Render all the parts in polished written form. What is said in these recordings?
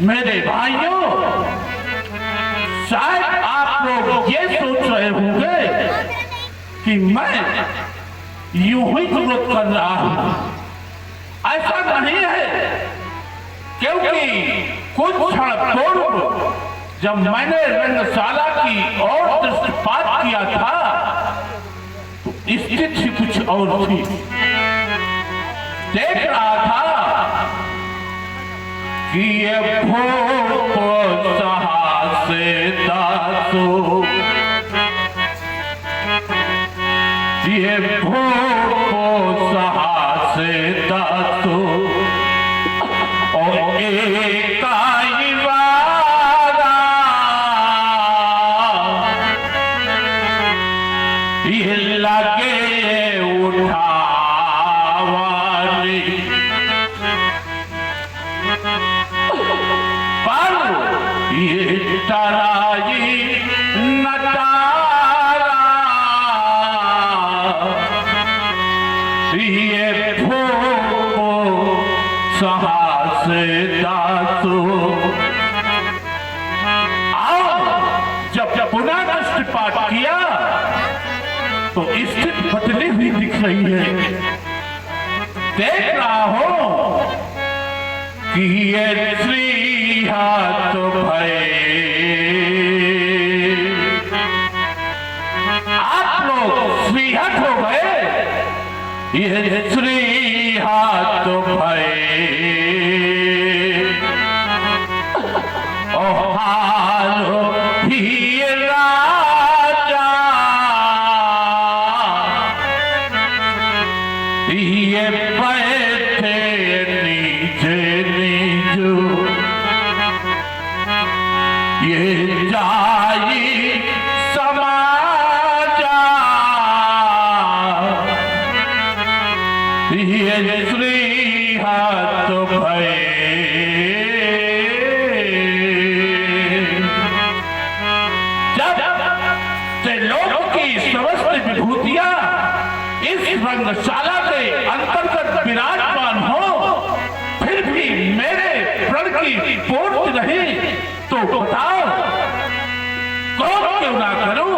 मेरे भाइयों, शायद आप लोग ये सोच रहे होंगे कि मैं यूं ही विरोध कर रहा हूं। ऐसा नहीं है, क्योंकि कुछ क्षण पूर्व जब मैंने रंगशाला की ओर दृष्टिपात किया था तो स्थिति कुछ और थी। देख रहा था कि ये भूप सहासे दासो, ये भूप सहासे दासो और एकाई वारा ये लगे उठावानी पर ये तराई नटारा ये भूपो सहासे दासो। आओ, जब पुनः दृष्टिपात किया तो स्थिति बदली हुई दिख रही है। देख रहा हो कि ये श्री हाथ भय, आप लोग श्रीहत हो गए। ये श्री हाथ भय ओ हालो ही राजा, ये बैठे नीचे नीचो, ये जाई समाजा, ये श्री हाथ भय। जब त्रिलोक की समस्त विभूतियां इस रंगशाला के अंतर्गत विराजमान हो, फिर भी मेरे प्रण की पूर्ति नहीं, तो बताओ कौन क्यों ना करूं?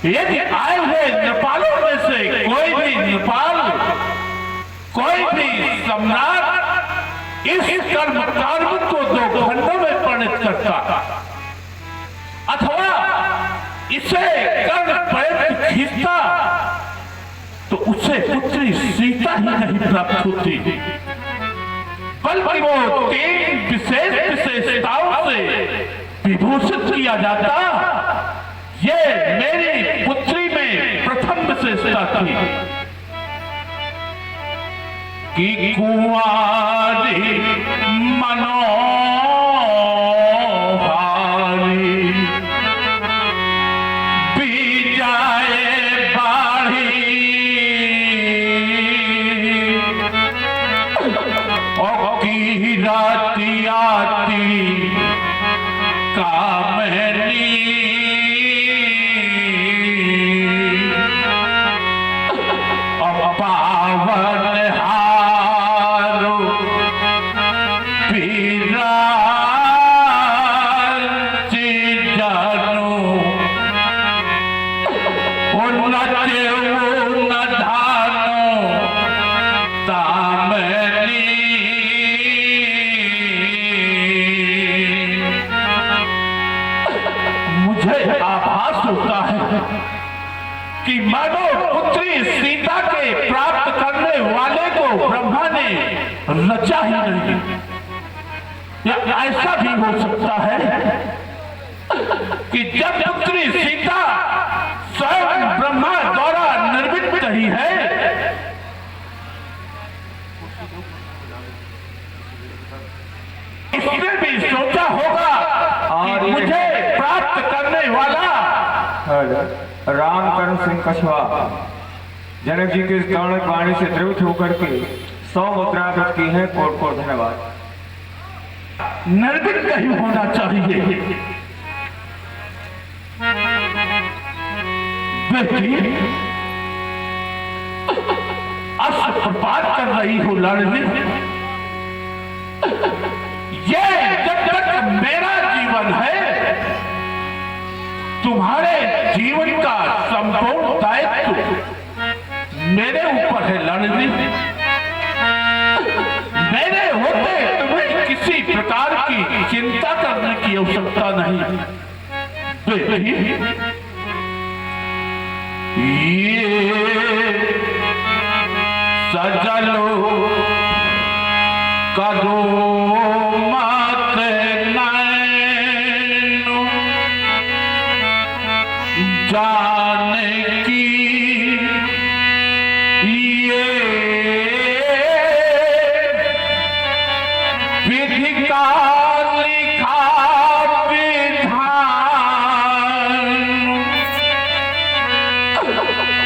यदि आए हुए नेपालों में से कोई भी नेपाल, कोई भी सम्राट इस कर्म कार्मिक को 2 खंडों में परिणत करता अथवा इसे कर्ण प्रयत्न खींचता तो उसे पुत्री सीता ही नहीं प्राप्त होती, बल्कि वो 3 विशेष विशेषताओं से विभूषित किया जाता। ये मेरी पुत्री में प्रथम विशेषता थी कि कुंवारी मनोहारी, बीजाए बाढ़ी और की राती आती कामनी, पावन हारो पीरा मानो पुत्री सीता के प्राप्त करने वाले को ब्रह्मा ने रचा ही नहीं। या ऐसा भी हो सकता है कि जब पुत्री सीता स्वयं ब्रह्मा द्वारा निर्मित रही है, इसने भी सोचा होगा कि मुझे प्राप्त करने वाला राम करण सिंह कछवा जनक जी के कर्ण वाणी से द्रवित होकर के 100 मुद्रा व्यक्त की है। कोट कोट धन्यवाद। निर्मित नहीं होना चाहिए। बेटी अस्त्रपात कर रही हो लाडली, ये जब तक मेरा जीवन है तुम्हारे जीवन का संपूर्ण दायित्व मेरे ऊपर है लाडली। मेरे होते तुम्हें किसी प्रकार की चिंता करने की आवश्यकता नहीं। बेटी ये सजलो करो मत नैनो जाने की ये विधि का लिखा विधान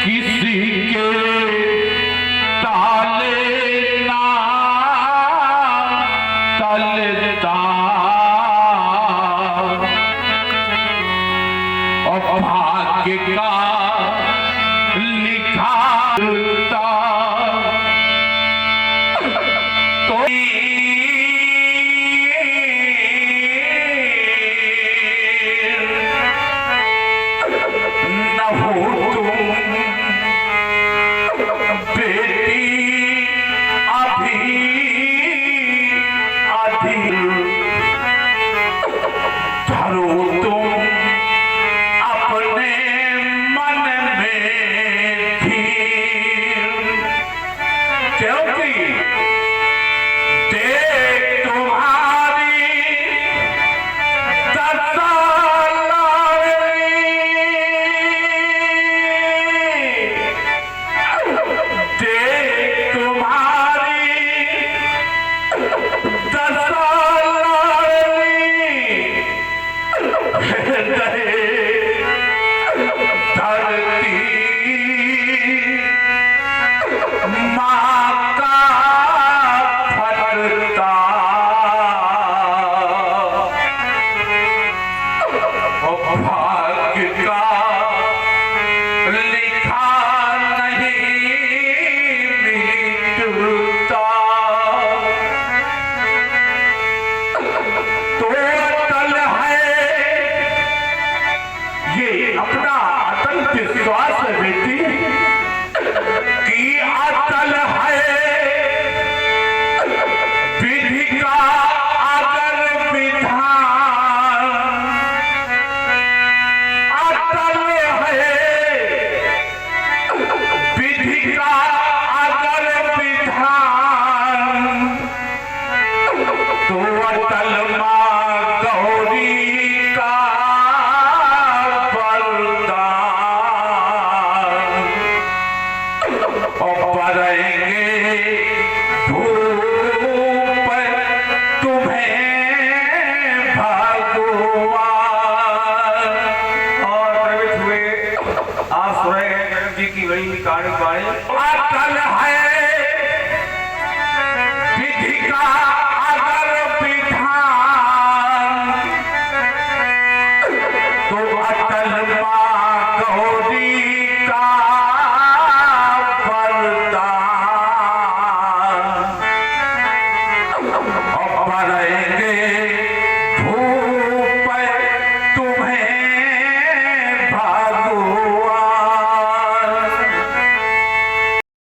किसी के ताले ना तलता और भाग्य का लिखा तो न हो तुम बेटी अभी अधीर, धरो तुम अपने मन में धीर, क्योंकि देख तुम्हारी दशा देख तुम्हारी दशा धरती माँ का फटता भाग्य का लिखा नहीं मिटता। तो तल है ये अपना अटल विश्वास है बेटी कि अटल है विधि का अगर विधान, अटल है विधि का अगर विधान, तो अटल माँ गौरी का वरदान और पड़ेंगे धूप तुम्हें भगवान। और प्रवित हुए आप सुने जनक जी की बड़ी कहानी पाए। अटल है विधि का